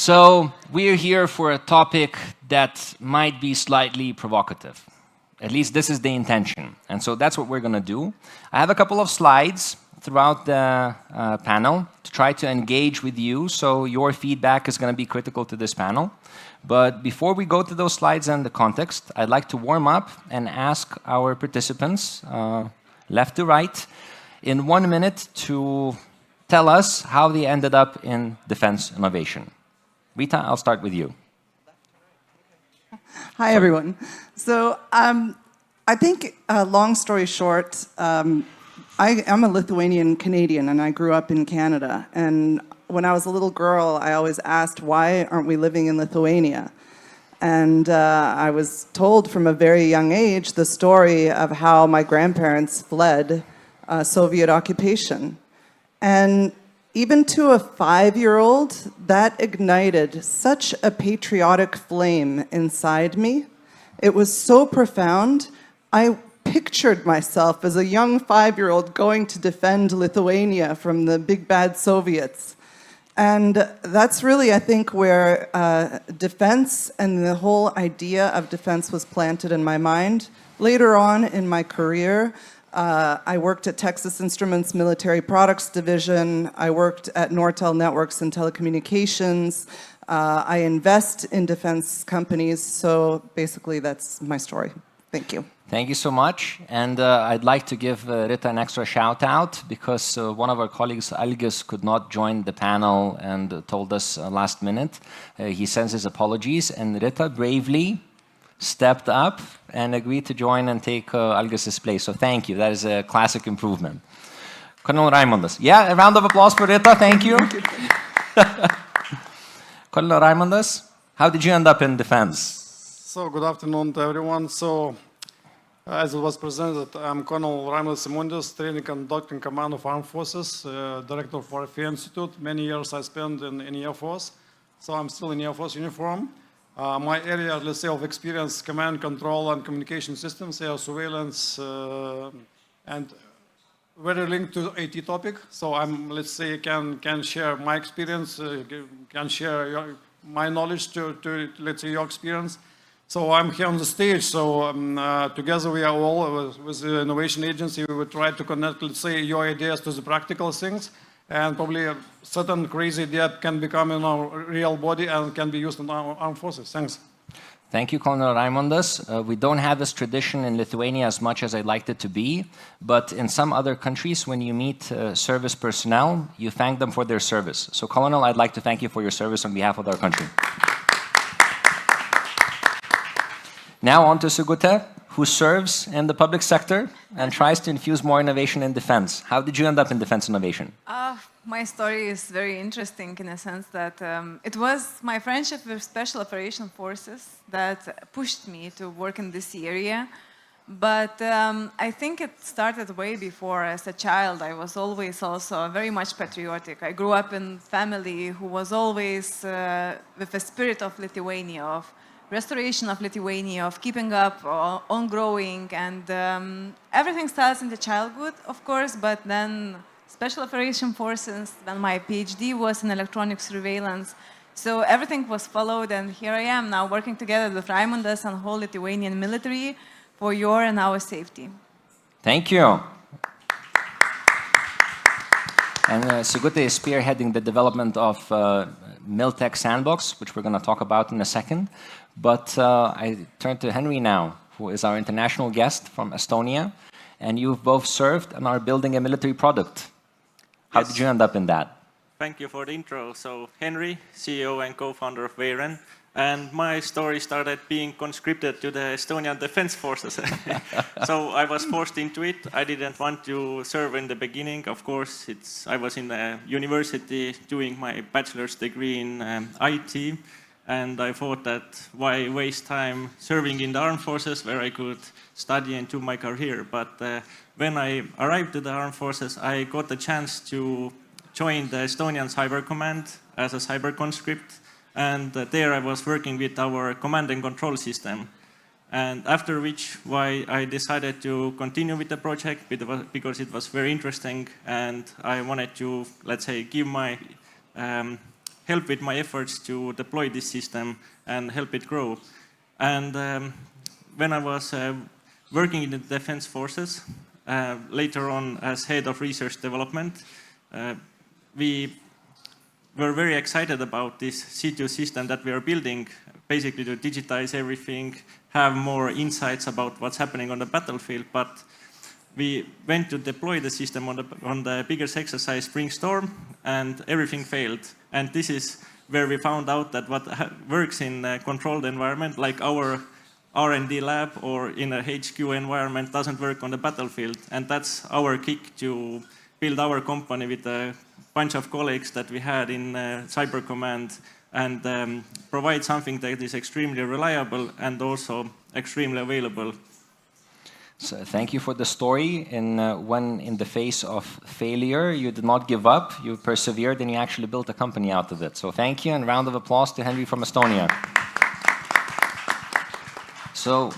So we're here for a topic that might be slightly provocative. At least this is the intention. And so that's what we're going to do. I have a couple of slides throughout the panel to try to engage with you. So your feedback is going to be critical to this panel. But before we go to those slides and the context, I'd like to warm up and ask our participants, left to right, in 1 minute to tell us how they ended up in defense innovation. Rita, I'll start with you. Hi, everyone. So I think, long story short, I'm a Lithuanian Canadian, and I grew up in Canada. And when I was a little girl, I always asked, why aren't we living in Lithuania? And I was told from a very young age the story of how my grandparents fled Soviet occupation. And even to a 5-year-old, that ignited such a patriotic flame inside me. It was so profound. I pictured myself as a young 5-year-old going to defend Lithuania from the big bad Soviets. And that's really, I think, where defense and the whole idea of defense was planted in my mind. Later on in my career, I worked at Texas Instruments Military Products Division. I worked at Nortel Networks and Telecommunications. I invest in defense companies. So basically, that's my story. Thank you. Thank you so much. And I'd like to give Rita an extra shout out because one of our colleagues, Algis, could not join the panel and told us last minute. He sends his apologies. And Rita bravely stepped up and agreed to join and take Algis's place. So thank you. That is a classic improvement. Colonel Raimondas. Yeah, a round of applause for Rita. Thank you. Colonel Raimondas, how did you end up in defense? So good afternoon to everyone. So as it was presented, I'm Colonel Raimondas Simundis, Training and Doctrine Command of Armed Forces, Director of Warfare Institute. Many years I spent in Air Force. So I'm still in Air Force uniform. My area, let's say, of experience, command, control, and communication systems, air surveillance, and very linked to AT topic. So I'm, let's say, can share my experience, can share my knowledge to, let's say, your experience. So I'm here on the stage. So together we are all, with the Innovation Agency, we will try to connect, let's say, your ideas to the practical things. And probably a certain crazy idea can become in our real body and can be used in our armed forces. Thanks. Thank you, Colonel Raimondas. We don't have this tradition in Lithuania as much as I'd like it to be, but in some other countries, when you meet service personnel, you thank them for their service. So, Colonel, I'd like to thank you for your service on behalf of our country. Now on to Sigute, who serves in the public sector and tries to infuse more innovation in defense. How did you end up in defense innovation? My story is very interesting in a sense that it was my friendship with Special Operation Forces that pushed me to work in this area. But I think it started way before. As a child, I was always also very much patriotic. I grew up in a family who was always with a spirit of Lithuania, of restoration of Lithuania, of keeping up on growing, and everything starts in the childhood, of course, but then Special Operation Forces, then my PhD was in electronic surveillance, so everything was followed, and here I am now working together with Raimondas and whole Lithuanian military for your and our safety. Thank you. And Sigute is spearheading the development of Miltech Sandbox, which we're going to talk about in a second. But I turn to Henry now, who is our international guest from Estonia. And you've both served and are building a military product. How did you end up in that? Thank you for the intro. So Henry, CEO and co-founder of Veyron. And my story started being conscripted to the Estonian Defense Forces. So I was forced into it. I didn't want to serve in the beginning. Of course, I was in the university doing my bachelor's degree in IT. And I thought that why waste time serving in the armed forces where I could study and do my career. But when I arrived to the armed forces, I got the chance to join the Estonian Cyber Command as a cyber conscript. And there I was working with our command and control system. And after which, I decided to continue with the project because it was very interesting. And I wanted to, let's say, give my help with my efforts to deploy this system and help it grow. And when I was working in the Defense Forces, later on as head of research development, we were very excited about this C2 system that we are building, basically to digitize everything, have more insights about what's happening on the battlefield. But we went to deploy the system on the biggest exercise, Spring Storm, and everything failed. And this is where we found out that what works in a controlled environment, like our R&D lab or in a HQ environment, doesn't work on the battlefield. And that's our kick to build our company with a bunch of colleagues that we had in Cyber Command and provide something that is extremely reliable and also extremely available. So thank you for the story. And when in the face of failure, you did not give up, you persevered, and you actually built a company out of it. So thank you, and round of applause to Henry from Estonia. So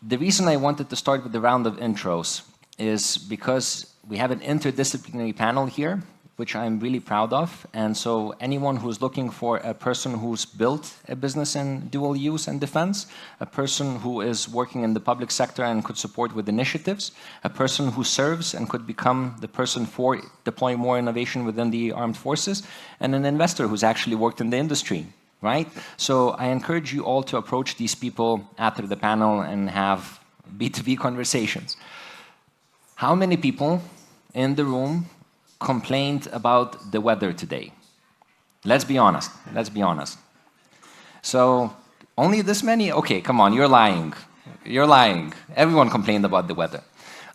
the reason I wanted to start with the round of intros is because we have an interdisciplinary panel here, which I'm really proud of. And so anyone who's looking for a person who's built a business in dual use and defense, a person who is working in the public sector and could support with initiatives, a person who serves and could become the person for deploying more innovation within the armed forces, and an investor who's actually worked in the industry, right? So I encourage you all to approach these people after the panel and have B2B conversations. How many people in the room complained about the weather today? Let's be honest. Let's be honest. So only this many? Okay, come on, you're lying. You're lying. Everyone complained about the weather.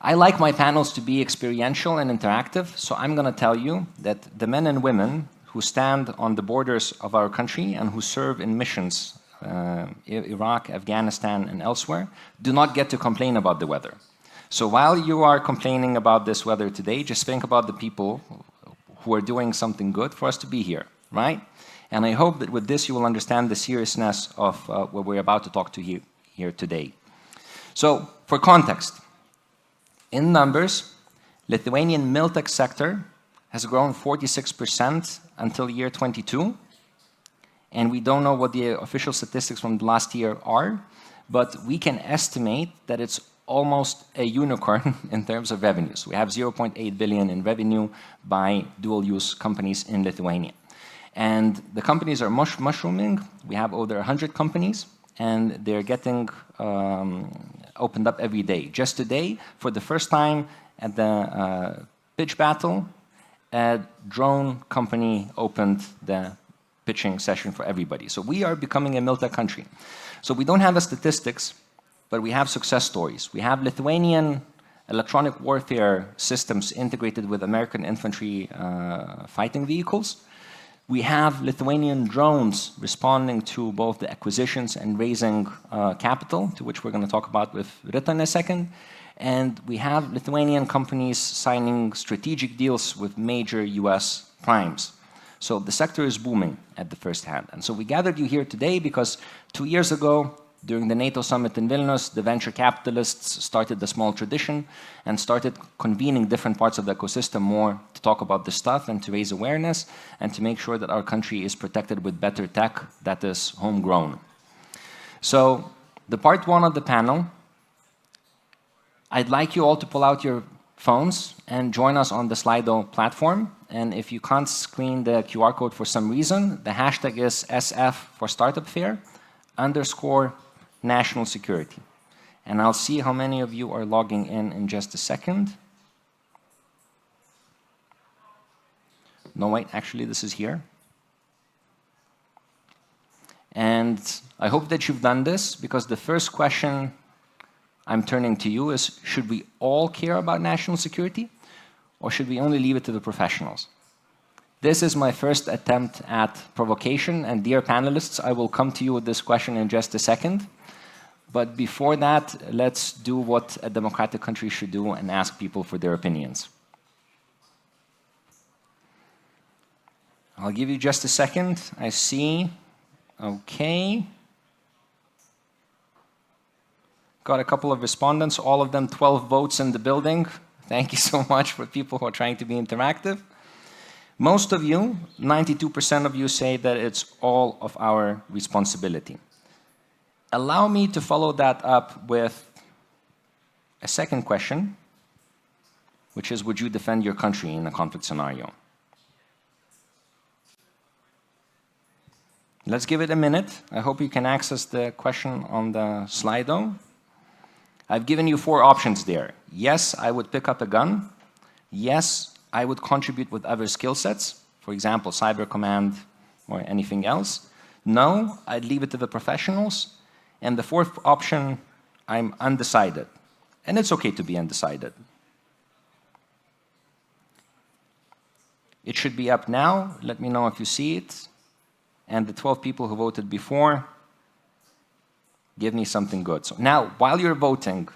I like my panels to be experiential and interactive, so I'm going to tell you that the men and women who stand on the borders of our country and who serve in missions, Iraq, Afghanistan, and elsewhere, do not get to complain about the weather. So while you are complaining about this weather today, just think about the people who are doing something good for us to be here, right? And I hope that with this you will understand the seriousness of what we're about to talk to you here today. So for context, in numbers, Lithuanian Miltech sector has grown 46% until year 22. And we don't know what the official statistics from the last year are, but we can estimate that it's almost a unicorn in terms of revenues. We have 0.8 billion in revenue by dual-use companies in Lithuania. And the companies are mushrooming. We have over 100 companies, and they're getting opened up every day. Just today, for the first time at the pitch battle, a drone company opened the pitching session for everybody. So we are becoming a Miltech country. So we don't have the statistics, but we have success stories. We have Lithuanian electronic warfare systems integrated with American infantry fighting vehicles. We have Lithuanian drones responding to both the acquisitions and raising capital, to which we're going to talk about with Rita in a second. And we have Lithuanian companies signing strategic deals with major US primes. So the sector is booming at the first hand. And so we gathered you here today because 2 years ago, during the NATO summit in Vilnius, the venture capitalists started a small tradition and started convening different parts of the ecosystem more to talk about this stuff and to raise awareness and to make sure that our country is protected with better tech that is homegrown. So the part one of the panel, I'd like you all to pull out your phones and join us on the Slido platform. And if you can't screen the QR code for some reason, the hashtag is SF for Startup Fair _ national security. And I'll see how many of you are logging in just a second. No, wait, actually this is here. And I hope that you've done this because the first question I'm turning to you is, should we all care about national security or should we only leave it to the professionals? This is my first attempt at provocation, and dear panelists, I will come to you with this question in just a second. But before that, let's do what a democratic country should do and ask people for their opinions. I'll give you just a second. I see. Okay. Got a couple of respondents, all of them 12 votes in the building. Thank you so much for people who are trying to be interactive. Most of you, 92% of you, say that it's all of our responsibility. Allow me to follow that up with a second question, which is, would you defend your country in a conflict scenario? Let's give it a minute. I hope you can access the question on the Slido. I've given you 4 options there. Yes, I would pick up a gun. Yes, I would contribute with other skill sets, for example, cyber command or anything else. No, I'd leave it to the professionals. And the 4th option, I'm undecided. And it's okay to be undecided. It should be up now. Let me know if you see it. And the 12 people who voted before, give me something good. So now, while you're voting,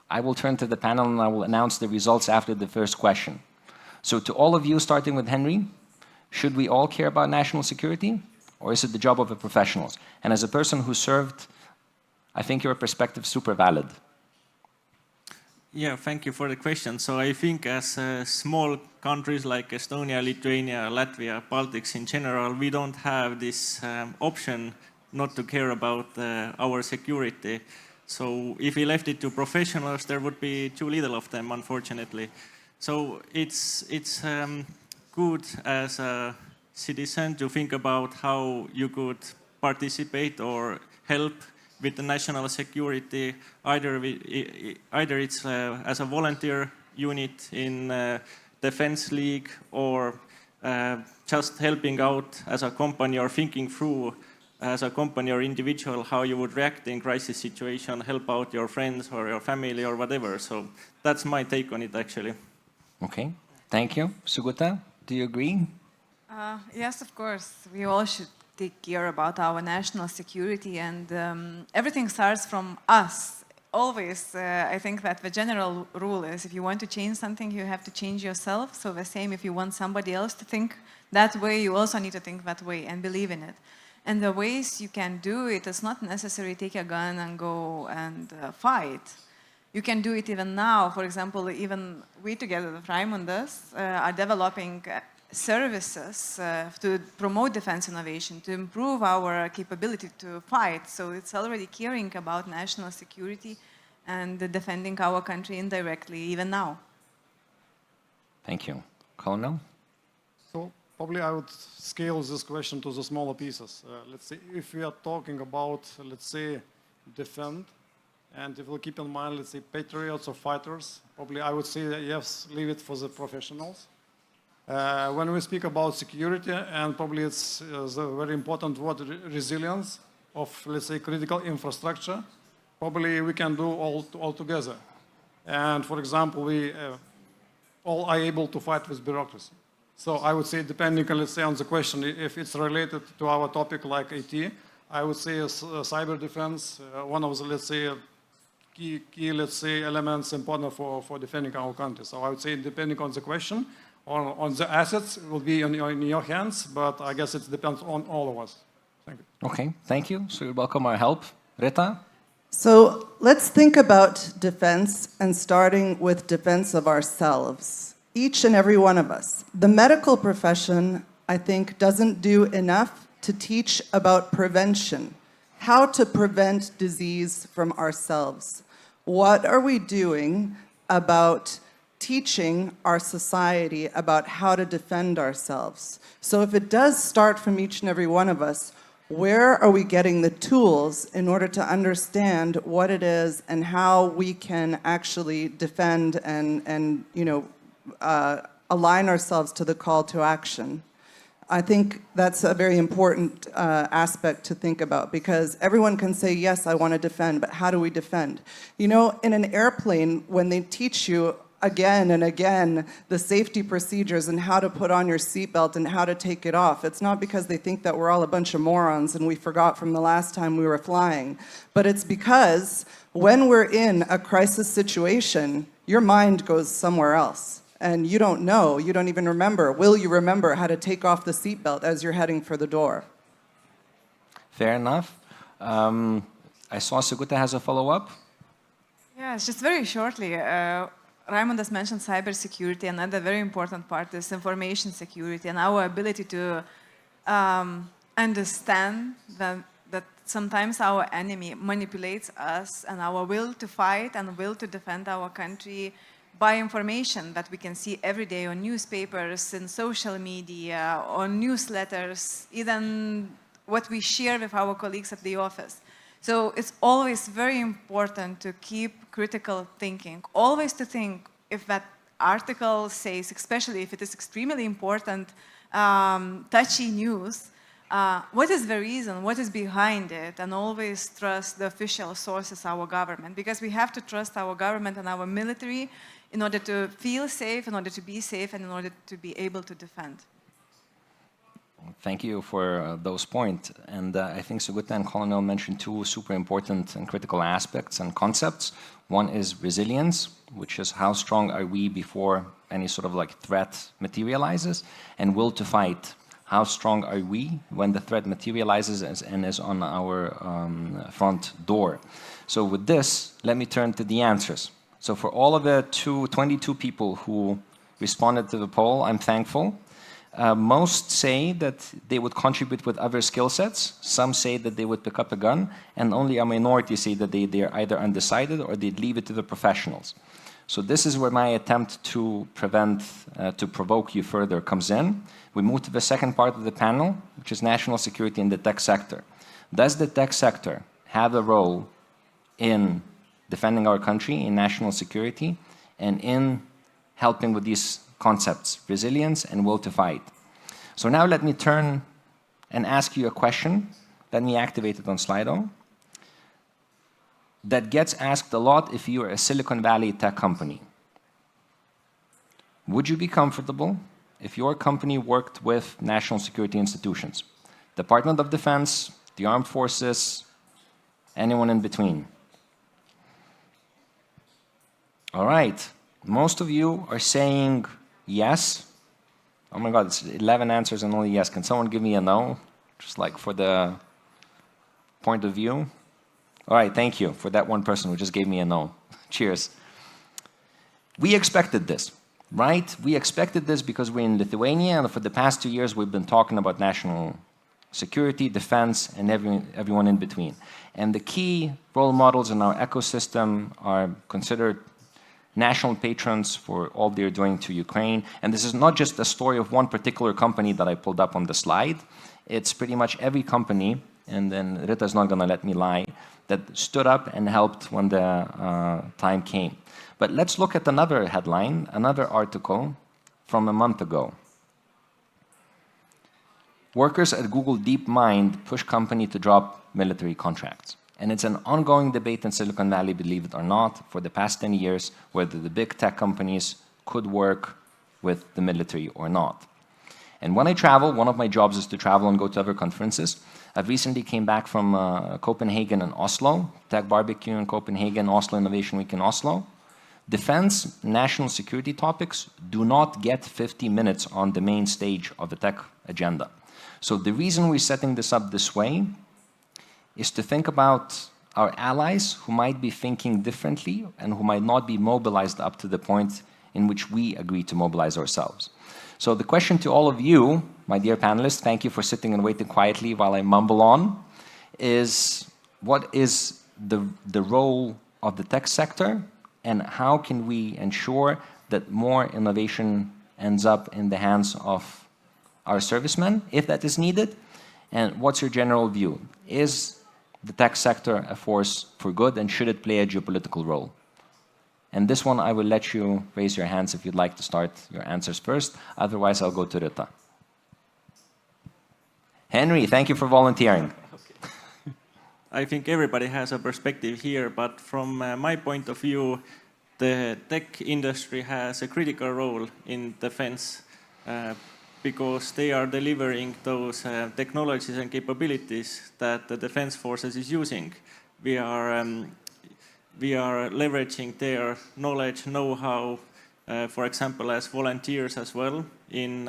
I will turn to the panel and I will announce the results after the first question. So to all of you, starting with Henry, should we all care about national security? Or is it the job of the professionals? And as a person who served, I think your perspective is super valid. Yeah, thank you for the question. So I think as small countries like Estonia, Lithuania, Latvia, Baltics in general, we don't have this option not to care about our security. So if we left it to professionals, there would be too little of them, unfortunately. So it's good as a citizen to think about how you could participate or help with the national security, either it's as a volunteer unit in Defense League or just helping out as a company or thinking through as a company or individual how you would react in crisis situation, help out your friends or your family or whatever. So that's my take on it, actually. Okay, thank you. Suguta, do you agree? Yes, of course. We all should take care about our national security, and everything starts from us. Always, I think that the general rule is if you want to change something, you have to change yourself. So the same, if you want somebody else to think that way, you also need to think that way and believe in it. And the ways you can do it, it's not necessary take a gun and go and fight. You can do it even now. For example, even we together with Raimundas are developing services to promote defense innovation, to improve our capability to fight. So it's already caring about national security and defending our country indirectly, even now. Thank you. Colonel? So probably I would scale this question to the smaller pieces. Let's say if we are talking about, let's say, defend, and if we keep in mind, let's say, patriots or fighters, probably I would say that yes, leave it for the professionals. When we speak about security, and probably it's a very important word, resilience of, let's say, critical infrastructure, probably we can do all together. And for example, we all are able to fight with bureaucracy. So I would say, depending, let's say, on the question, if it's related to our topic like IT, I would say cyber defense, one of the, let's say, key, let's say, elements important for defending our country. So I would say, depending on the question, on the assets, it will be in your hands, but I guess it depends on all of us. Thank you. Okay, thank you. So you're welcome our help. Rita? So let's think about defense, and starting with defense of ourselves, each and every one of us. The medical profession, I think, doesn't do enough to teach about prevention, how to prevent disease from ourselves. What are we doing about teaching our society about how to defend ourselves? So if it does start from each and every one of us, where are we getting the tools in order to understand what it is and how we can actually defend and align ourselves to the call to action? I think that's a very important aspect to think about, because everyone can say, yes, I want to defend, but how do we defend? You know, in an airplane, when they teach you again and again the safety procedures and how to put on your seatbelt and how to take it off, it's not because they think that we're all a bunch of morons and we forgot from the last time we were flying, but it's because when we're in a crisis situation, your mind goes somewhere else. And you don't know, you don't even remember. Will you remember how to take off the seatbelt as you're heading for the door? Fair enough. I saw Suguta has a follow-up. Yes, just very shortly. Raimondas mentioned cybersecurity. Another very important part is information security and our ability to understand that sometimes our enemy manipulates us and our will to fight and will to defend our country by information that we can see every day on newspapers, in social media, on newsletters, even what we share with our colleagues at the office. So it's always very important to keep critical thinking, always to think if that article says, especially if it is extremely important, touchy news, what is the reason, what is behind it, and always trust the official sources, our government, because we have to trust our government and our military in order to feel safe, in order to be safe, and in order to be able to defend. Thank you for those points. And I think Suguta and Colonel mentioned two super important and critical aspects and concepts. One is resilience, which is how strong are we before any sort of like threat materializes, and will to fight. How strong are we when the threat materializes and is on our front door? So with this, let me turn to the answers. So for all of the 22 people who responded to the poll, I'm thankful. Most say that they would contribute with other skill sets. Some say that they would pick up a gun, and only a minority say that they're either undecided or they'd leave it to the professionals. So this is where my attempt to provoke you further comes in. We move to the second part of the panel, which is national security in the tech sector. Does the tech sector have a role in defending our country, in national security, and in helping with these concepts, resilience and will to fight? So now let me turn and ask you a question. Let me activate it on Slido. That gets asked a lot if you are a Silicon Valley tech company. Would you be comfortable if your company worked with national security institutions? Department of Defense, the Armed Forces, anyone in between? All right. Most of you are saying yes. Oh my God, it's 11 answers and only yes. Can someone give me a no? Just like for the point of view. All right, thank you for that one person who just gave me a no. Cheers. We expected this, right? We expected this because we're in Lithuania, and for the past 2 years we've been talking about national security, defense, and everyone in between. And the key role models in our ecosystem are considered national patrons for all they're doing to Ukraine. And this is not just a story of one particular company that I pulled up on the slide. It's pretty much every company, and then Rita's not going to let me lie, that stood up and helped when the time came. But let's look at another headline, another article from a month ago. Workers at Google DeepMind push company to drop military contracts. And it's an ongoing debate in Silicon Valley, believe it or not, for the past 10 years, whether the big tech companies could work with the military or not. And when I travel, one of my jobs is to travel and go to other conferences. I've recently came back from Copenhagen and Oslo, Tech Barbecue in Copenhagen, Oslo Innovation Week in Oslo. Defense, national security topics do not get 50 minutes on the main stage of the tech agenda. So the reason we're setting this up this way is to think about our allies who might be thinking differently and who might not be mobilized up to the point in which we agree to mobilize ourselves. So the question to all of you, my dear panelists, thank you for sitting and waiting quietly while I mumble on, is what is the role of the tech sector, and how can we ensure that more innovation ends up in the hands of our servicemen, if that is needed? And what's your general view? Is the tech sector a force for good, and should it play a geopolitical role? And this one, I will let you raise your hands if you'd like to start your answers first. Otherwise, I'll go to Rita. Henry, thank you for volunteering. Okay. I think everybody has a perspective here, but from my point of view, the tech industry has a critical role in defense because they are delivering those technologies and capabilities that the defense forces is using. We are leveraging their knowledge, know-how, for example, as volunteers as well. In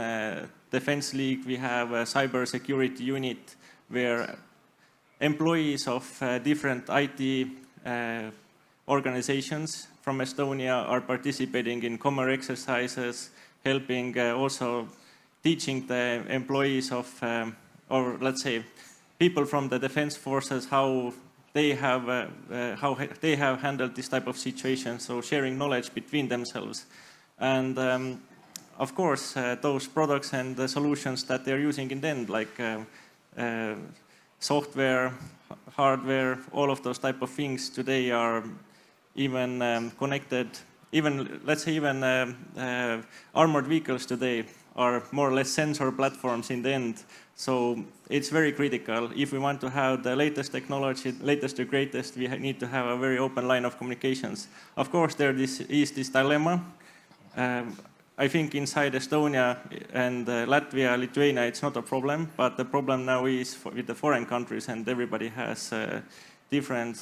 Defense League, we have a cybersecurity unit where employees of different IT organizations from Estonia are participating in common exercises, helping also teaching the employees of, or let's say, people from the defense forces how they have handled this type of situation. So sharing knowledge between themselves, and of course those products and the solutions that they're using in the end, like software, hardware, all of those type of things today are even connected. Even let's say even armored vehicles today are more or less sensor platforms in the end. So it's very critical. If we want to have the latest technology, latest to greatest, we need to have a very open line of communications. Of course, there is this dilemma. I think inside Estonia and Latvia, Lithuania, it's not a problem, but the problem now is with the foreign countries, and everybody has different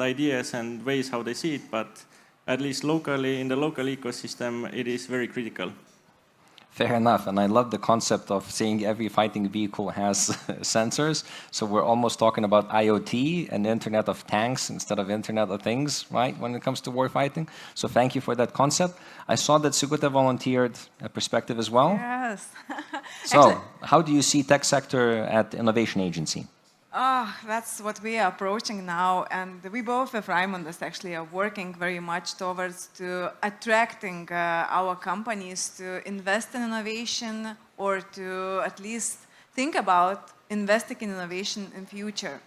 ideas and ways how they see it, but at least locally, in the local ecosystem, it is very critical. Fair enough, and I love the concept of saying every fighting vehicle has sensors. So we're almost talking about IoT and Internet of Tanks instead of Internet of Things, right, when it comes to war fighting. So thank you for that concept. I saw that Sigute volunteered a perspective as well. Yes. So how do you see tech sector at Innovation Agency? That's what we are approaching now, and we both with Raimundas actually are working very much towards to attracting our companies to invest in innovation, or to at least think about investing in innovation in future.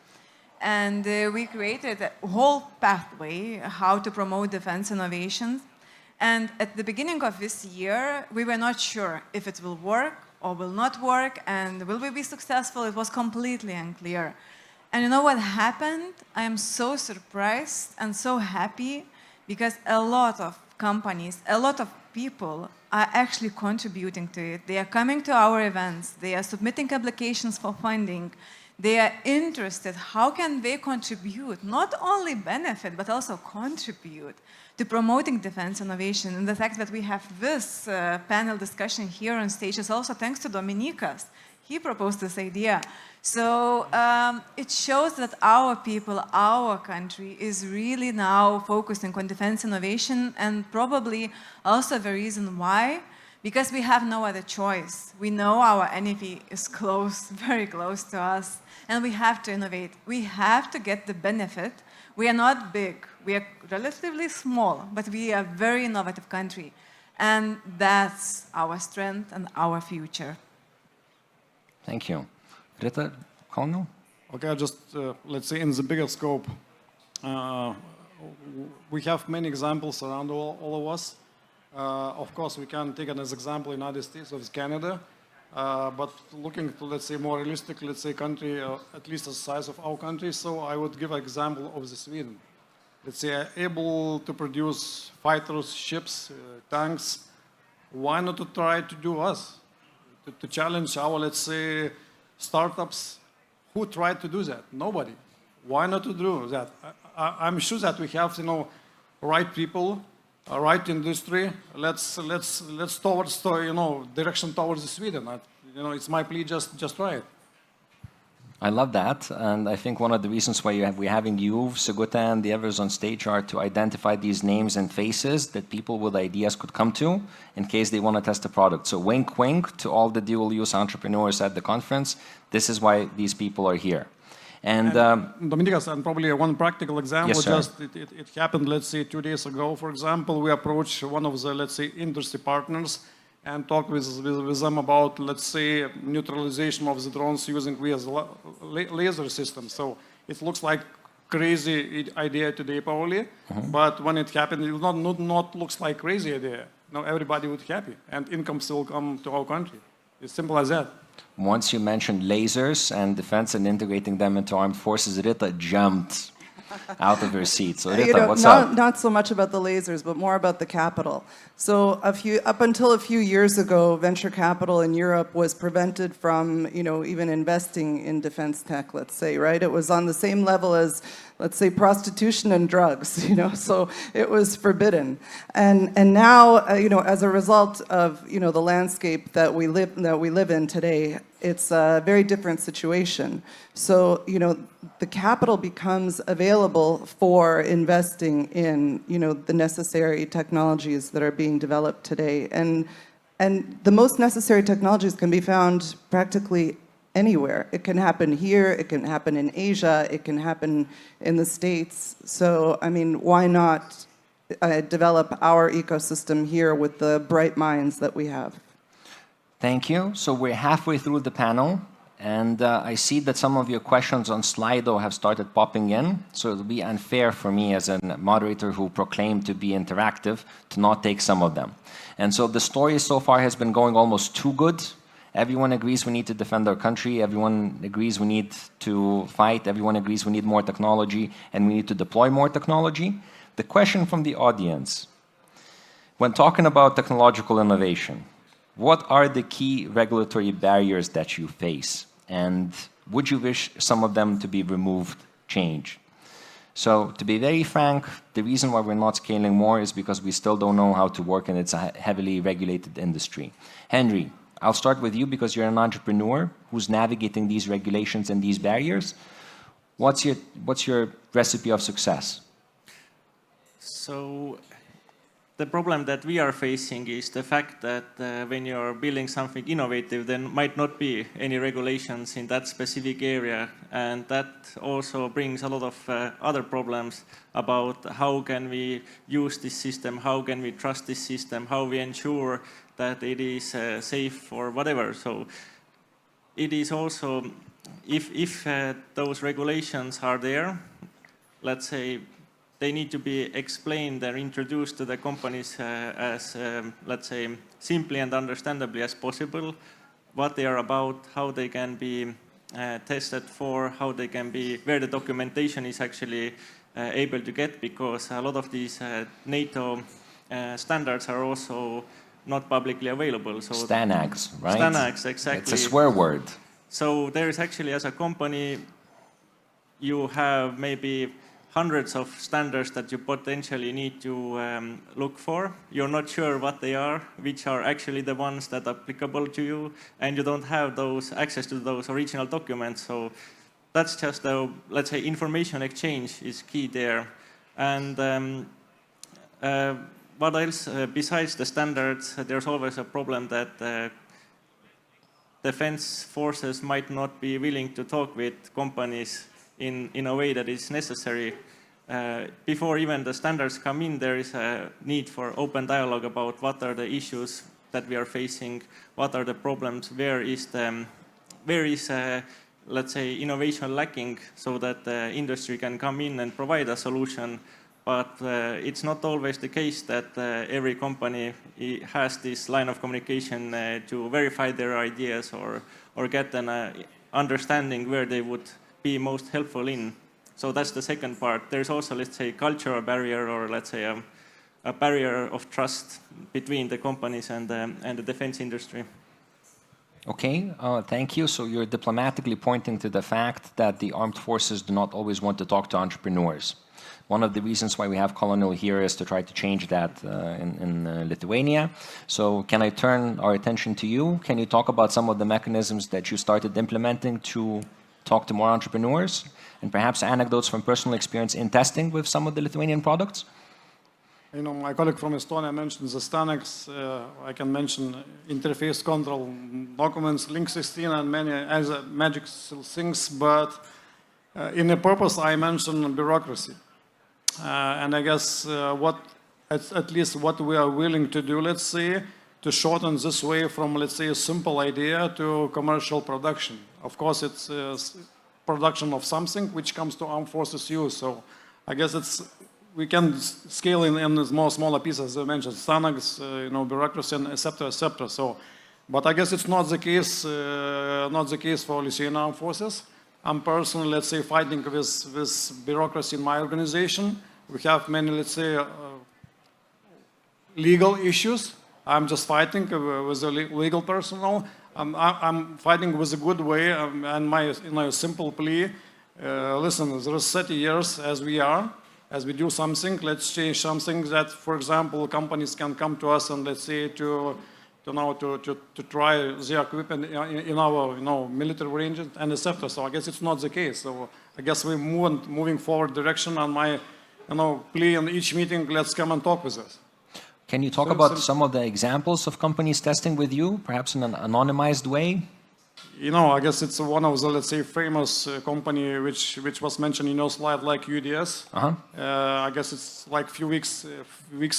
And we created a whole pathway how to promote defense innovations. And at the beginning of this year, we were not sure if it will work or will not work, and will we be successful? It was completely unclear. And you know what happened? I am so surprised and so happy, because a lot of companies, a lot of people are actually contributing to it. They are coming to our events, they are submitting applications for funding, they are interested how can they contribute, not only benefit, but also contribute to promoting defense innovation. And the fact that we have this panel discussion here on stage is also thanks to Dominikas. He proposed this idea. So it shows that our people, our country is really now focusing on defense innovation, and probably also the reason why, because we have no other choice. We know our enemy is close, very close to us, and we have to innovate. We have to get the benefit. We are not big, we are relatively small, but we are a very innovative country. And that's our strength and our future. Thank you. Rita, Kauno? Okay, just let's say in the bigger scope, we have many examples around all of us. Of course, we can take as example United States or Canada, but looking to, let's say, more realistic, let's say, country, at least the size of our country, so I would give an example of the Sweden. Let's say, able to produce fighters, ships, tanks. Why not to try to do us? To challenge our, let's say, startups. Who tried to do that? Nobody. Why not to do that? I'm sure that we have, right people, right industry. Let's towards, direction towards Sweden. It's my plea. Just try it. I love that, and I think one of the reasons why we're having you, Sigute, and the others on stage are to identify these names and faces that people with ideas could come to in case they want to test the product. So wink, wink to all the dual-use entrepreneurs at the conference. This is why these people are here. And Dominikas, and probably one practical example, yes, it happened, let's say, 2 days ago, for example, we approached one of the, let's say, industry partners and talk with them about, let's say, neutralization of the drones using laser systems. So it looks like crazy idea today, probably, but when it happened, it not looks like crazy idea. Now everybody would be happy, and income still come to our country. It's simple as that. Once you mentioned lasers and defense and integrating them into armed forces, Rita jumped out of her seat. So Rita, what's up? Not so much about the lasers, but more about the capital. So up until a few years ago, venture capital in Europe was prevented from, even investing in defense tech, let's say, right? It was on the same level as let's say, prostitution and drugs, so it was forbidden. And now, as a result of, the landscape that we live in today, it's a very different situation. So, the capital becomes available for investing in, the necessary technologies that are being developed today. And the most necessary technologies can be found practically anywhere. It can happen here, it can happen in Asia, it can happen in the States. So, why not develop our ecosystem here with the bright minds that we have? Thank you. So we're halfway through the panel, and I see that some of your questions on Slido have started popping in, so it'll be unfair for me as a moderator who proclaimed to be interactive to not take some of them. And so the story so far has been going almost too good. Everyone agrees we need to defend our country. Everyone agrees we need to fight. Everyone agrees we need more technology and we need to deploy more technology. The question from the audience, when talking about technological innovation, what are the key regulatory barriers that you face? And would you wish some of them to be removed, changed? So to be very frank, the reason why we're not scaling more is because we still don't know how to work and it's a heavily regulated industry. Henry, I'll start with you because you're an entrepreneur who's navigating these regulations and these barriers. What's your recipe of success? So the problem that we are facing is the fact that when you're building something innovative, there might not be any regulations in that specific area. And that also brings a lot of other problems about how can we use this system, how can we trust this system, how we ensure that it is safe or whatever. So it is also, if those regulations are there, let's say, they need to be explained and introduced to the companies as, let's say, simply and understandably as possible, what they are about, how they can be tested for, how they can be, where the documentation is actually able to get, because a lot of these NATO standards are also not publicly available. So STANAGs, right? STANAGs, exactly. It's a swear word. So there is actually, as a company, you have maybe hundreds of standards that you potentially need to look for. You're not sure what they are, which are actually the ones that are applicable to you, and you don't have access to those original documents. So that's just the, let's say, information exchange is key there. And what else? Besides the standards, there's always a problem that defense forces might not be willing to talk with companies in a way that is necessary. Before even the standards come in, there is a need for open dialogue about what are the issues that we are facing, what are the problems, where is let's say, innovation lacking, so that the industry can come in and provide a solution. But it's not always the case that every company has this line of communication to verify their ideas or get an understanding where they would be most helpful in. So that's the second part. There's also, let's say, cultural barrier, or let's say a barrier of trust between the companies and the defense industry. Okay, thank you. So you're diplomatically pointing to the fact that the armed forces do not always want to talk to entrepreneurs. One of the reasons why we have Colonel here is to try to change that in Lithuania. So can I turn our attention to you? Can you talk about some of the mechanisms that you started implementing to talk to more entrepreneurs, and perhaps anecdotes from personal experience in testing with some of the Lithuanian products? My colleague from Estonia mentioned the STANAGs. I can mention interface control documents, Link 16, and many other magic things. But in the purpose, I mentioned bureaucracy. And I guess at least what we are willing to do, let's say, to shorten this way from, let's say, a simple idea to commercial production. Of course, it's production of something which comes to armed forces use. So I guess we can scale in more smaller pieces, as I mentioned, STANAGs, bureaucracy, and et cetera, et cetera. So, but I guess it's not the case for Lithuanian armed forces. I'm personally, let's say, fighting with bureaucracy in my organization. We have many, let's say, legal issues. I'm just fighting with the legal personnel. I'm fighting with a good way, and my simple plea listen, there's 30 years as we are, as we do something, let's change something that, for example, companies can come to us and let's say to try their equipment in our military range and etc. So I guess it's not the case. So I guess we're moving forward direction, and my plea in each meeting, let's come and talk with us. Can you talk about some of the examples of companies testing with you, perhaps in an anonymized way? I guess it's one of the, let's say, famous company which was mentioned in your slide, like UDS. I guess it's like a few weeks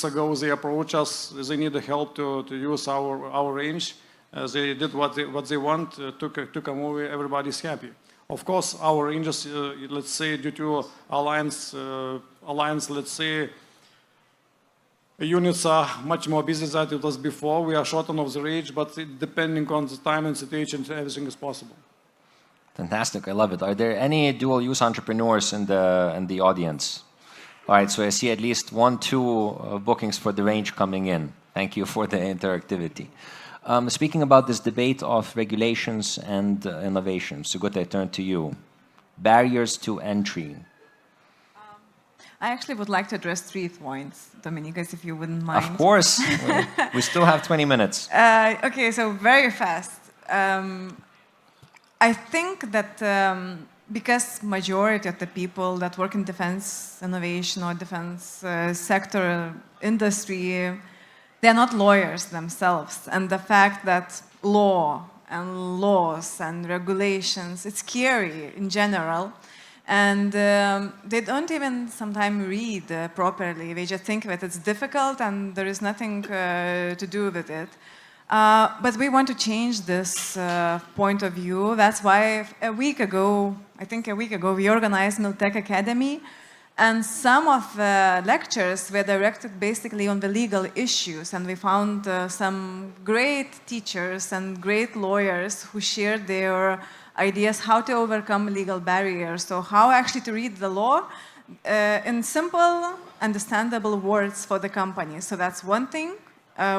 ago they approached us. They needed help to use our range. They did what they want, took a movie. Everybody's happy. Of course, our ranges, let's say, due to alliance, let's say, units are much more busy than it was before. We are shortened of the range, but depending on the time and situation, everything is possible. Fantastic, I love it. Are there any dual-use entrepreneurs in the audience? All right, so I see at least 1-2 bookings for the range coming in. Thank you for the interactivity. Speaking about this debate of regulations and innovation, Sigute, I turn to you. Barriers to entry. I actually would like to address 3 points, Dominykas, if you wouldn't mind. Of course. We still have 20 minutes. Okay, so very fast. I think that because majority of the people that work in defense innovation or defense sector industry, they're not lawyers themselves. And the fact that law and laws and regulations, it's scary in general. And they don't even sometimes read properly. They just think that it's difficult and there is nothing to do with it. But we want to change this point of view. That's why I think a week ago, we organized Miltech Academy. And some of the lectures were directed basically on the legal issues. And we found some great teachers and great lawyers who shared their ideas how to overcome legal barriers. So how actually to read the law in simple, understandable words for the company. So that's one thing.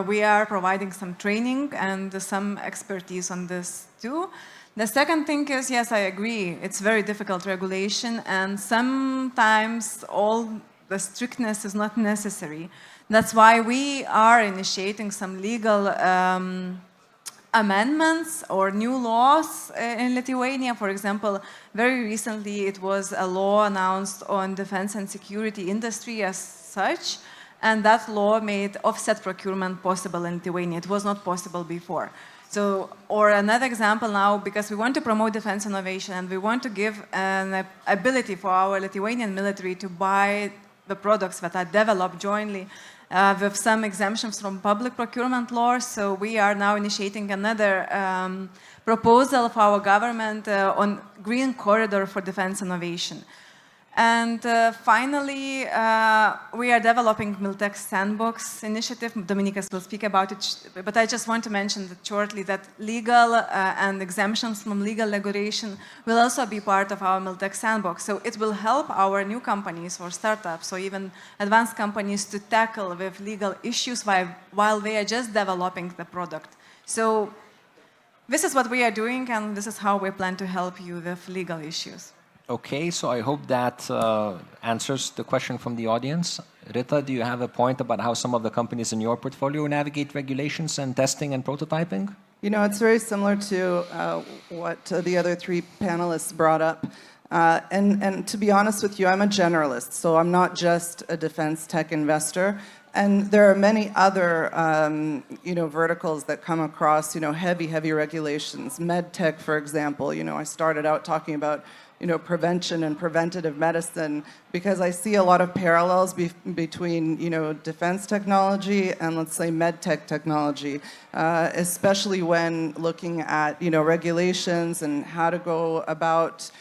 We are providing some training and some expertise on this too. The second thing is, yes, I agree, it's very difficult regulation, and sometimes all the strictness is not necessary. That's why we are initiating some legal amendments or new laws in Lithuania. For example, very recently it was a law announced on defense and security industry as such, and that law made offset procurement possible in Lithuania. It was not possible before. So, or another example now, because we want to promote defense innovation and we want to give an ability for our Lithuanian military to buy the products that are developed jointly with some exemptions from public procurement laws. So we are now initiating another proposal for our government on green corridor for defense innovation. And finally, we are developing Miltech Sandbox initiative. Dominykas will speak about it, but I just want to mention that shortly that legal and exemptions from legal regulation will also be part of our Miltech Sandbox. So it will help our new companies or startups or even advanced companies to tackle with legal issues while they are just developing the product. So this is what we are doing, and this is how we plan to help you with legal issues. Okay, so I hope that answers the question from the audience. Rita, do you have a point about how some of the companies in your portfolio navigate regulations and testing and prototyping? You know, it's very similar to what the other 3 panelists brought up. And to be honest with you, I'm a generalist, so I'm not just a defense tech investor. And there are many other, verticals that come across, heavy regulations. MedTech, for example, I started out talking about prevention and preventative medicine, because I see a lot of parallels between, defense technology and, let's say, medtech technology, especially when looking at, regulations and how to go about,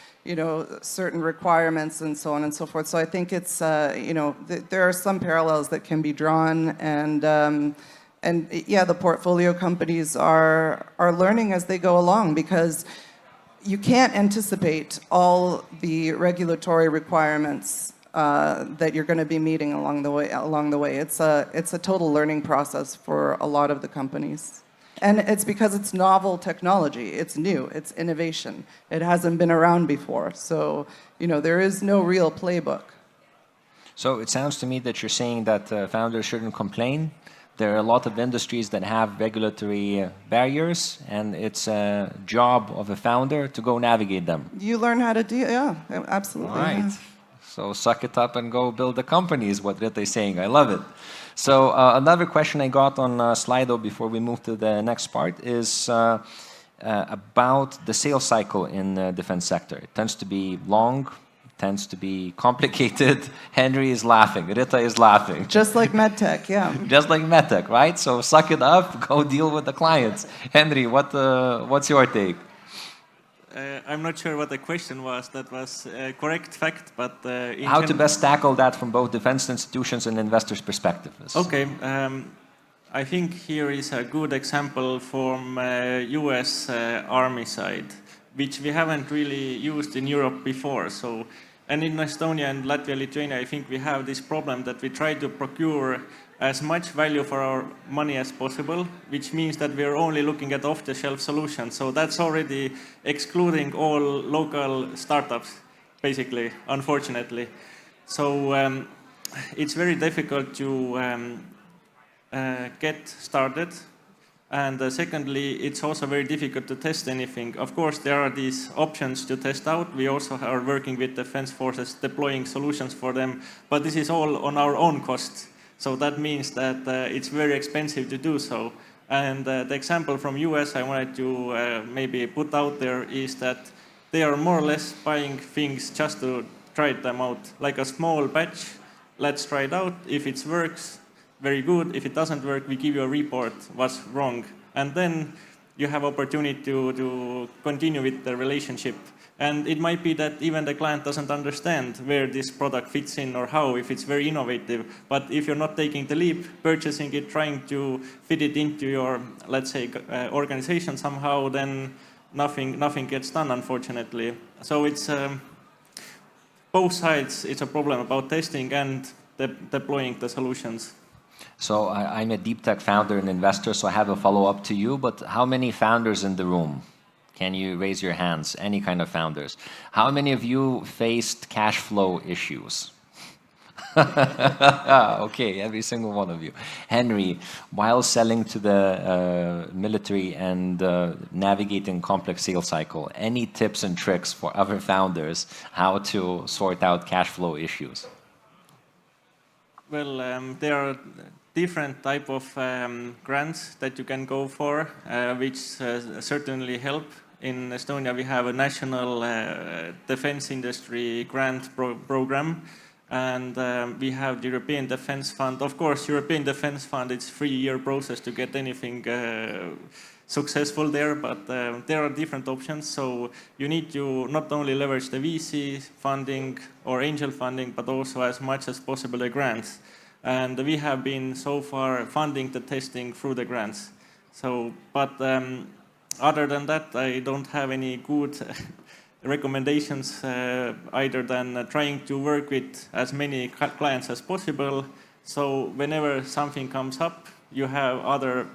certain requirements and so on and so forth. So I think it's, there are some parallels that can be drawn, and yeah, the portfolio companies are learning as they go along, because you can't anticipate all the regulatory requirements that you're going to be meeting along the way. It's a total learning process for a lot of the companies. And it's because it's novel technology. It's new. It's innovation. It hasn't been around before. So, there is no real playbook. So it sounds to me that you're saying that founders shouldn't complain. There are a lot of industries that have regulatory barriers, and it's a job of a founder to go navigate them. You learn how to deal. Yeah, absolutely. All right. Yeah. So suck it up and go build a company is what Rita is saying. I love it. So another question I got on Slido before we move to the next part is about the sales cycle in the defense sector. It tends to be long, tends to be complicated. Henry is laughing. Rita is laughing. Just like MedTech, yeah. Just like MedTech, right? So suck it up, go deal with the clients. Henry, what's your take? I'm not sure what the question was. That was a correct fact, but How to best tackle that from both defense institutions and investors' perspective? Okay, I think here is a good example from U.S. Army side, which we haven't really used in Europe before. So, and in Estonia and Latvia, Lithuania, I think we have this problem that we try to procure as much value for our money as possible, which means that we're only looking at off-the-shelf solutions. So that's already excluding all local startups, basically, unfortunately. So it's very difficult to get started. And secondly, it's also very difficult to test anything. Of course, there are these options to test out. We also are working with defense forces, deploying solutions for them. But this is all on our own cost. So that means that it's very expensive to do so. And the example from US I wanted to maybe put out there is that they are more or less buying things just to try them out. Like a small batch, let's try it out. If it works, very good. If it doesn't work, we give you a report what's wrong. And then you have opportunity to continue with the relationship. And it might be that even the client doesn't understand where this product fits in or how, if it's very innovative. But if you're not taking the leap, purchasing it, trying to fit it into your, let's say, organization somehow, then nothing gets done, unfortunately. So it's both sides, it's a problem about testing and deploying the solutions. So I'm a deep tech founder and investor, so I have a follow-up to you. But how many founders in the room? Can you raise your hands? Any kind of founders. How many of you faced cash flow issues? Okay, every single one of you. Henry, while selling to the military and navigating complex sales cycle, any tips and tricks for other founders how to sort out cash flow issues? Well, there are different type of grants that you can go for, which certainly help. In Estonia, we have a national defense industry grant program, and we have the European Defense Fund. Of course, European Defense Fund, it's a 3-year process to get anything successful there, but there are different options. So you need to not only leverage the VC funding or angel funding, but also as much as possible the grants. And we have been so far funding the testing through the grants. So, but other than that, I don't have any good recommendations either than trying to work with as many clients as possible. So whenever something comes up, you have other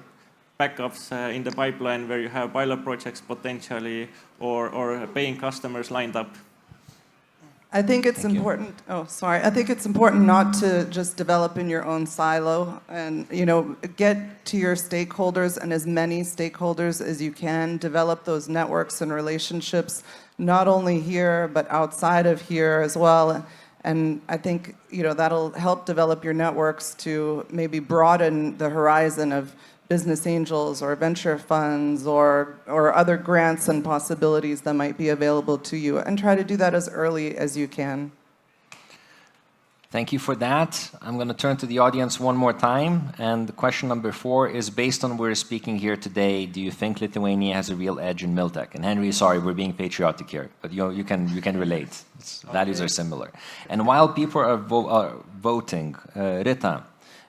backups in the pipeline where you have pilot projects potentially or paying customers lined up. I think it's important. Oh, sorry. I think it's important not to just develop in your own silo, and get to your stakeholders and as many stakeholders as you can. Develop those networks and relationships, not only here but outside of here as well. And I think that'll help develop your networks to maybe broaden the horizon of business angels or venture funds or other grants and possibilities that might be available to you, and try to do that as early as you can. Thank you for that. I'm going to turn to the audience one more time. And the question number 4 is, based on we're speaking here today, do you think Lithuania has a real edge in Miltech? And Henry, sorry, we're being patriotic here, but you can relate. Values are similar. And while people are voting, Rita,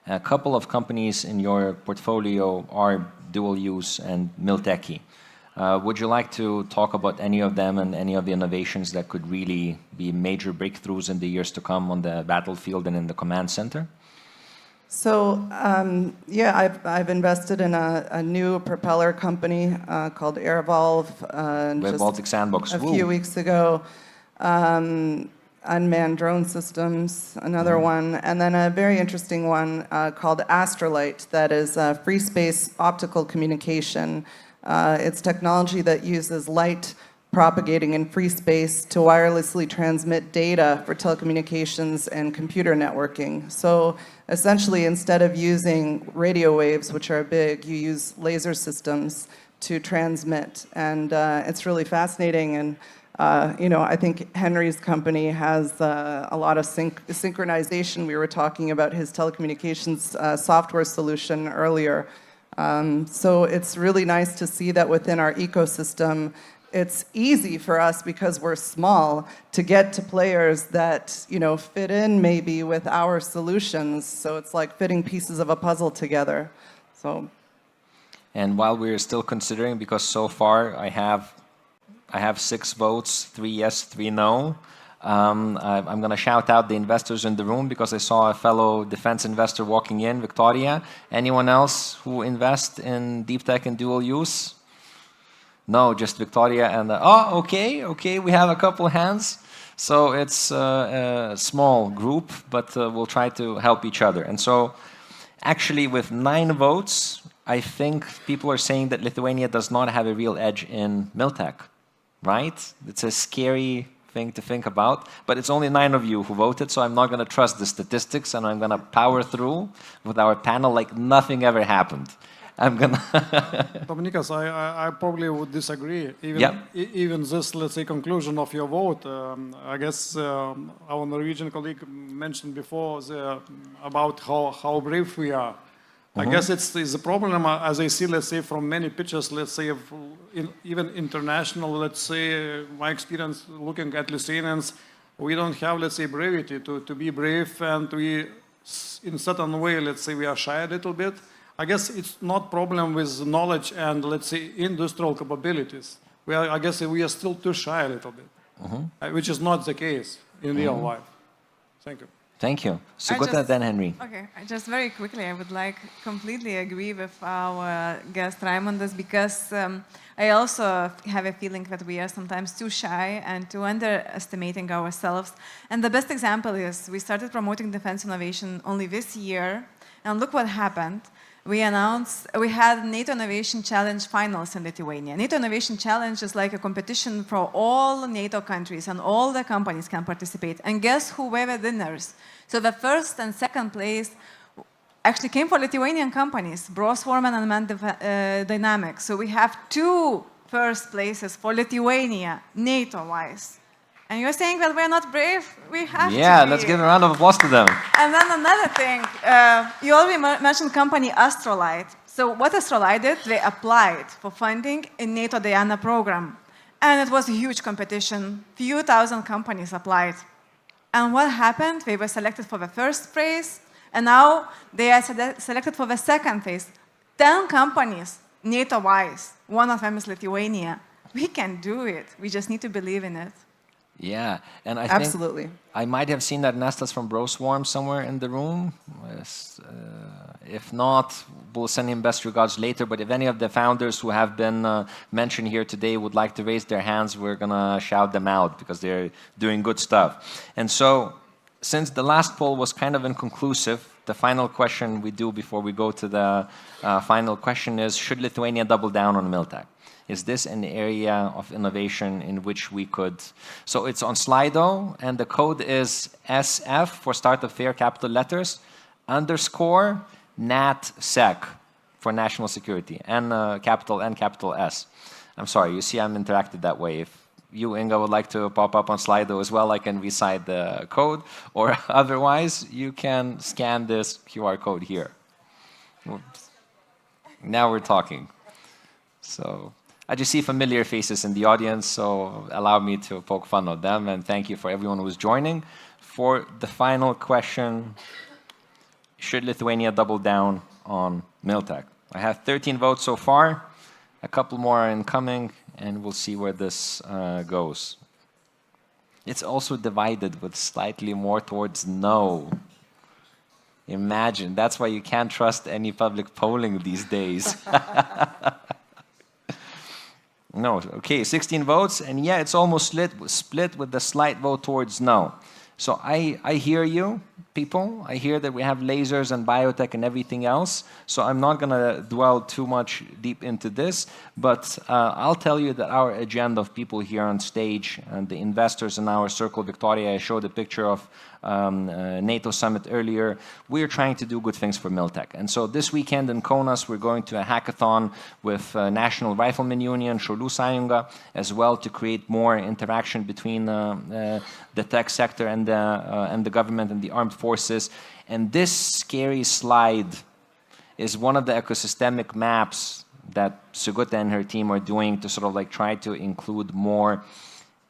a couple of companies in your portfolio are dual use and Miltechy. Would you like to talk about any of them and any of the innovations that could really be major breakthroughs in the years to come on the battlefield and in the command center? So yeah, I've invested in a new propeller company called AirVolve With just Baltic Sandbox. a Woo. few weeks ago. Unmanned drone systems, another one, and then a very interesting one called Astrolight that is free space optical communication. It's technology that uses light propagating in free space to wirelessly transmit data for telecommunications and computer networking. So essentially, instead of using radio waves, which are big, you use laser systems to transmit. And it's really fascinating. And I think Henry's company has a lot of synchronization. We were talking about his telecommunications software solution earlier. So it's really nice to see that within our ecosystem, it's easy for us because we're small to get to players that fit in maybe with our solutions. So it's like fitting pieces of a puzzle together. So. And while we're still considering, because so far I have 6 votes, 3 yes, 3 no. I'm going to shout out the investors in the room because I saw a fellow defense investor walking in, Victoria. Anyone else who invests in deep tech and dual use? No, just Victoria and okay, we have a couple hands. So it's a small group, but we'll try to help each other. And so actually with 9 votes, I think people are saying that Lithuania does not have a real edge in Miltech, right? It's a scary thing to think about, but it's only 9 of you who voted, so I'm not going to trust the statistics, and I'm going to power through with our panel like nothing ever happened. I'm going to... Dominikas, I probably would disagree. Even this, let's say, conclusion of your vote, I guess our Norwegian colleague mentioned before about how brave we are. I guess it's a problem, as I see, let's say, from many pictures, let's say, even international, let's say, my experience looking at Lithuanians, we don't have, let's say, brevity to be brave, and we, in certain way, let's say, we are shy a little bit. I guess it's not problem with knowledge and, let's say, industrial capabilities. I guess we are still too shy a little bit, which is not the case in real life. Thank you. Thank you. So go ahead then, Henry. Okay, just very quickly, I would like completely agree with our guest Raimondas, because I also have a feeling that we are sometimes too shy and too underestimating ourselves. And the best example is we started promoting defense innovation only this year, and look what happened. We had NATO Innovation Challenge finals in Lithuania. NATO Innovation Challenge is like a competition for all NATO countries, and all the companies can participate. And guess who were the winners? So the first and second place actually came for Lithuanian companies, Brosworm and Unmanned Dynamics. So we have 2 first places for Lithuania, NATO-wise. And you're saying that we're not brave? We have to be. Yeah, let's give a round of applause to them. And then another thing, you already mentioned company Astrolight. So what Astrolight did, they applied for funding in NATO Diana program. And it was a huge competition. Few thousand companies applied. And what happened? They were selected for the first phase, and now they are selected for the second phase. 10 companies, NATO-wise. One of them is Lithuania. We can do it. We just need to believe in it. Yeah, and I Absolutely. think I might have seen that Nestas from Brosworm somewhere in the room. If not, we'll send him best regards later. But if any of the founders who have been mentioned here today would like to raise their hands, we're going to shout them out because they're doing good stuff. And so, since the last poll was kind of inconclusive, the final question we do before we go to the final question is, should Lithuania double down on Miltech? Is this an area of innovation in which we could... So it's on Slido, and the code is SF for start of fair capital letters, _ NatSec for national security, and capital N, capital S. I'm sorry, you see I'm interacted that way. If you, Inga, would like to pop up on Slido as well, I can recite the code, or otherwise, you can scan this QR code here. Oops. Now we're talking. So... I just see familiar faces in the audience, so allow me to poke fun at them, and thank you for everyone who's joining. For the final question, should Lithuania double down on Miltech? I have 13 votes so far, a couple more are incoming, and we'll see where this goes. It's also divided with slightly more towards no. Imagine. That's why you can't trust any public polling these days. No, okay, 16 votes, and yeah, it's almost split with the slight vote towards no. So I hear you, people. I hear that we have lasers and biotech and everything else. So I'm not going to dwell too much deep into this, but I'll tell you that our agenda of people here on stage and the investors in our Circle Victoria, I showed a picture of NATO summit earlier. We're trying to do good things for Miltech. And so this weekend in Kaunas, we're going to a hackathon with National Rifleman Union, Šaulių Sąjunga, as well to create more interaction between the tech sector and the government and the armed forces. And this scary slide is one of the ecosystemic maps that Sugita and her team are doing to sort of like try to include more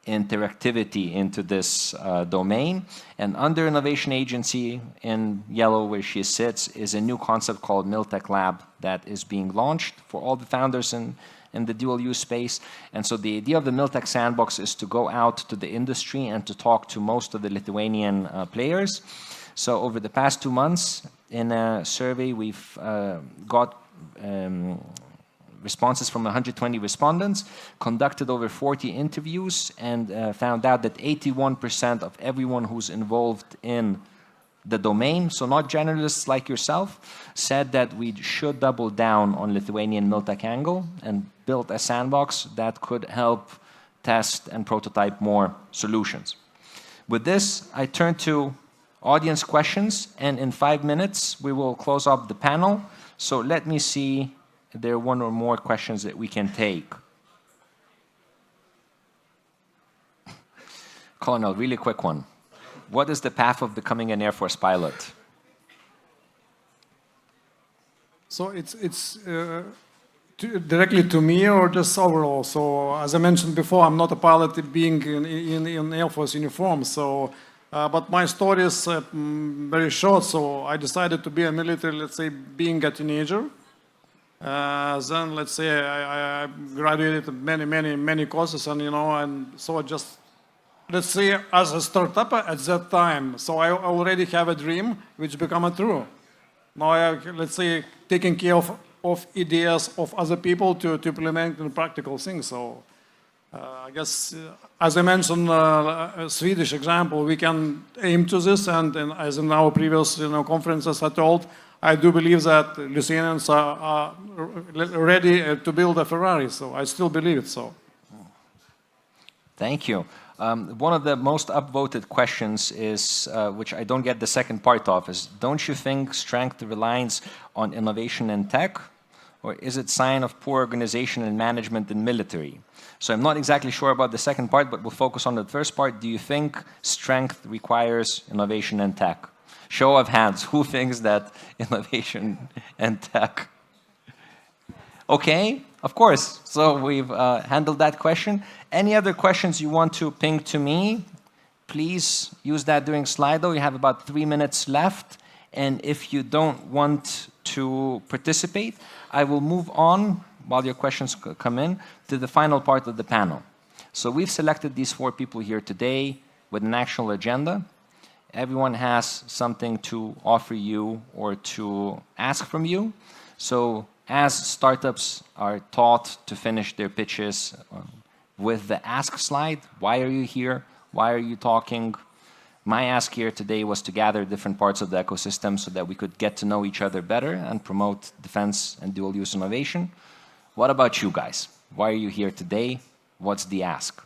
interactivity into this domain. And under Innovation Agency, in yellow where she sits, is a new concept called Miltech Lab that is being launched for all the founders in the dual-use space. And so the idea of the Miltech Sandbox is to go out to the industry and to talk to most of the Lithuanian players. So over the past 2 months, in a survey, we've got responses from 120 respondents, conducted over 40 interviews, and found out that 81% of everyone who's involved in the domain, so not generalists like yourself, said that we should double down on Lithuanian Miltech angle and build a sandbox that could help test and prototype more solutions. With this, I turn to audience questions, and in 5 minutes, we will close up the panel. So let me see if there are one or more questions that we can take. Colonel, really quick one. What is the path of becoming an Air Force pilot? So it's directly to me or just overall? So as I mentioned before, I'm not a pilot being in Air Force uniform. So, but my story is very short. So I decided to be a military, let's say, being a teenager. Then let's say I graduated many courses, and and so just let's say as a startup at that time. So I already have a dream which become a true. Now let's say taking care of ideas of other people to implement in practical things. So I guess as I mentioned, a Swedish example, we can aim to this, and as in our previous conferences I told, I do believe that Lithuanians are ready to build a Ferrari, so I still believe it so. Thank you. One of the most upvoted questions is, which I don't get the second part of, is don't you think strength relies on innovation and tech? Or is it sign of poor organization and management in military? So I'm not exactly sure about the second part, but we'll focus on the first part. Do you think strength requires innovation and tech? Show of hands, who thinks that innovation and tech? Okay, of course. So we've handled that question. Any other questions you want to ping to me? Please use that during Slido. You have about 3 minutes left. And if you don't want to participate, I will move on, while your questions come in, to the final part of the panel. So we've selected these 4 people here today with an actual agenda. Everyone has something to offer you or to ask from you. So as startups are taught to finish their pitches with the ask slide, why are you here? Why are you talking? My ask here today was to gather different parts of the ecosystem so that we could get to know each other better and promote defense and dual-use innovation. What about you guys? Why are you here today? What's the ask?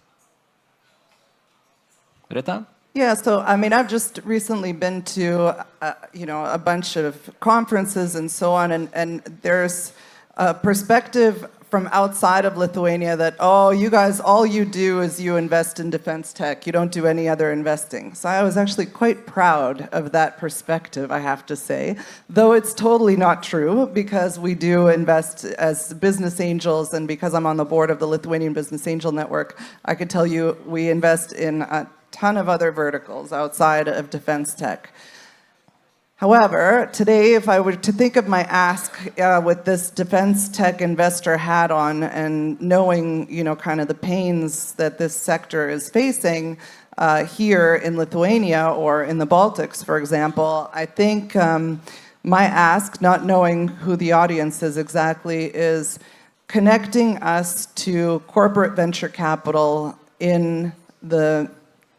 Rita? Yeah, so I mean, I've just recently been to, a bunch of conferences and so on, and there's a perspective from outside of Lithuania that, oh, you guys, all you do is you invest in defense tech. You don't do any other investing. So I was actually quite proud of that perspective, I have to say, though it's totally not true, because we do invest as business angels, and because I'm on the board of the Lithuanian Business Angel Network, I could tell you we invest in a ton of other verticals outside of defense tech. However, today, if I were to think of my ask with this defense tech investor hat on and knowing, kind of the pains that this sector is facing, here in Lithuania or in the Baltics, for example. I think my ask, not knowing who the audience is exactly, is connecting us to corporate venture capital in the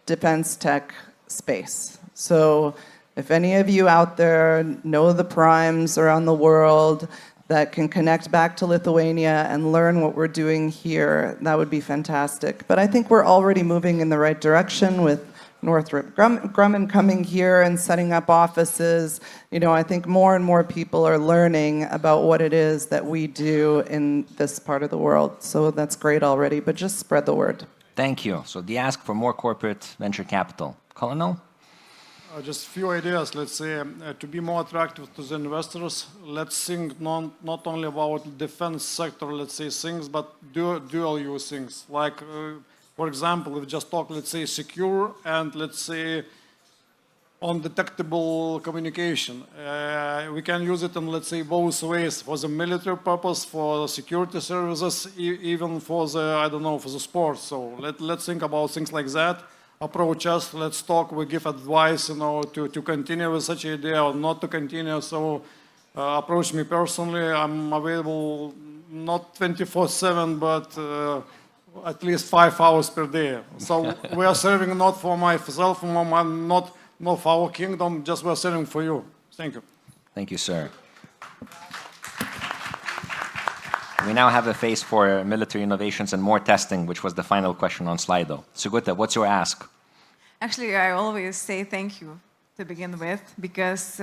defense tech space. So if any of you out there know the primes around the world that can connect back to Lithuania and learn what we're doing here, that would be fantastic. But I think we're already moving in the right direction with Northrop Grumman coming here and setting up offices. You know, I think more and more people are learning about what it is that we do in this part of the world. So that's great already, but just spread the word. Thank you. So the ask for more corporate venture capital. Colonel? Just a few ideas, let's say, to be more attractive to the investors. Let's think not only about defense sector, let's say, things, but dual use things. Like, for example, we just talk, let's say, secure and, let's say, undetectable communication. We can use it in, let's say, both ways, for the military purpose, for security services, even for the, I don't know, for the sports. So let's think about things like that. Approach us, let's talk, we give advice, you know, to continue with such idea or not to continue. So approach me personally. I'm available not 24/7, but at least 5 hours per day. So we are serving not for myself, not for our kingdom, just we are serving for you. Thank you. Thank you, sir. We now have a phase for military innovations and more testing, which was the final question on Slido. Sigute, what's your ask? Actually, I always say thank you to begin with, because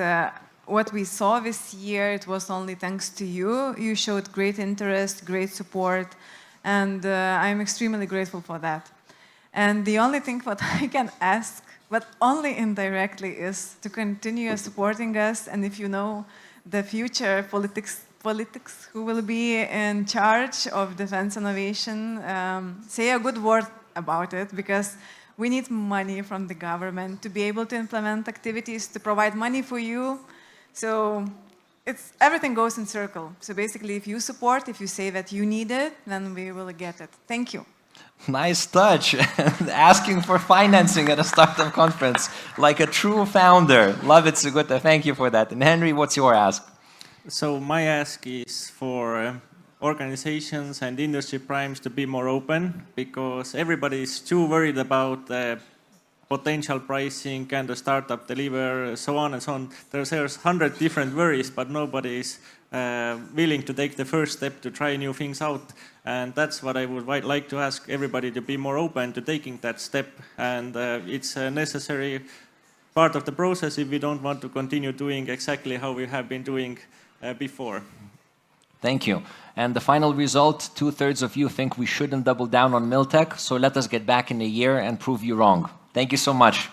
what we saw this year, it was only thanks to you. You showed great interest, great support, and I'm extremely grateful for that. And the only thing what I can ask, but only indirectly, is to continue supporting us. And if you know the future politics who will be in charge of defense innovation, say a good word about it, because we need money from the government to be able to implement activities, to provide money for you. So everything goes in circle. So basically, if you support, if you say that you need it, then we will get it. Thank you. Nice touch. Asking for financing at a startup conference, like a true founder. Love it, Sigute. Thank you for that. And Henry, what's your ask? So my ask is for organizations and industry primes to be more open, because everybody is too worried about potential pricing, can the startup deliver, so on and so on. There's 100 different worries, but nobody is willing to take the first step to try new things out. And that's what I would like to ask everybody, to be more open to taking that step. And it's a necessary part of the process if we don't want to continue doing exactly how we have been doing before. Thank you. And the final result, 2/3 of you think we shouldn't double down on Miltech, so let us get back in a year and prove you wrong. Thank you so much.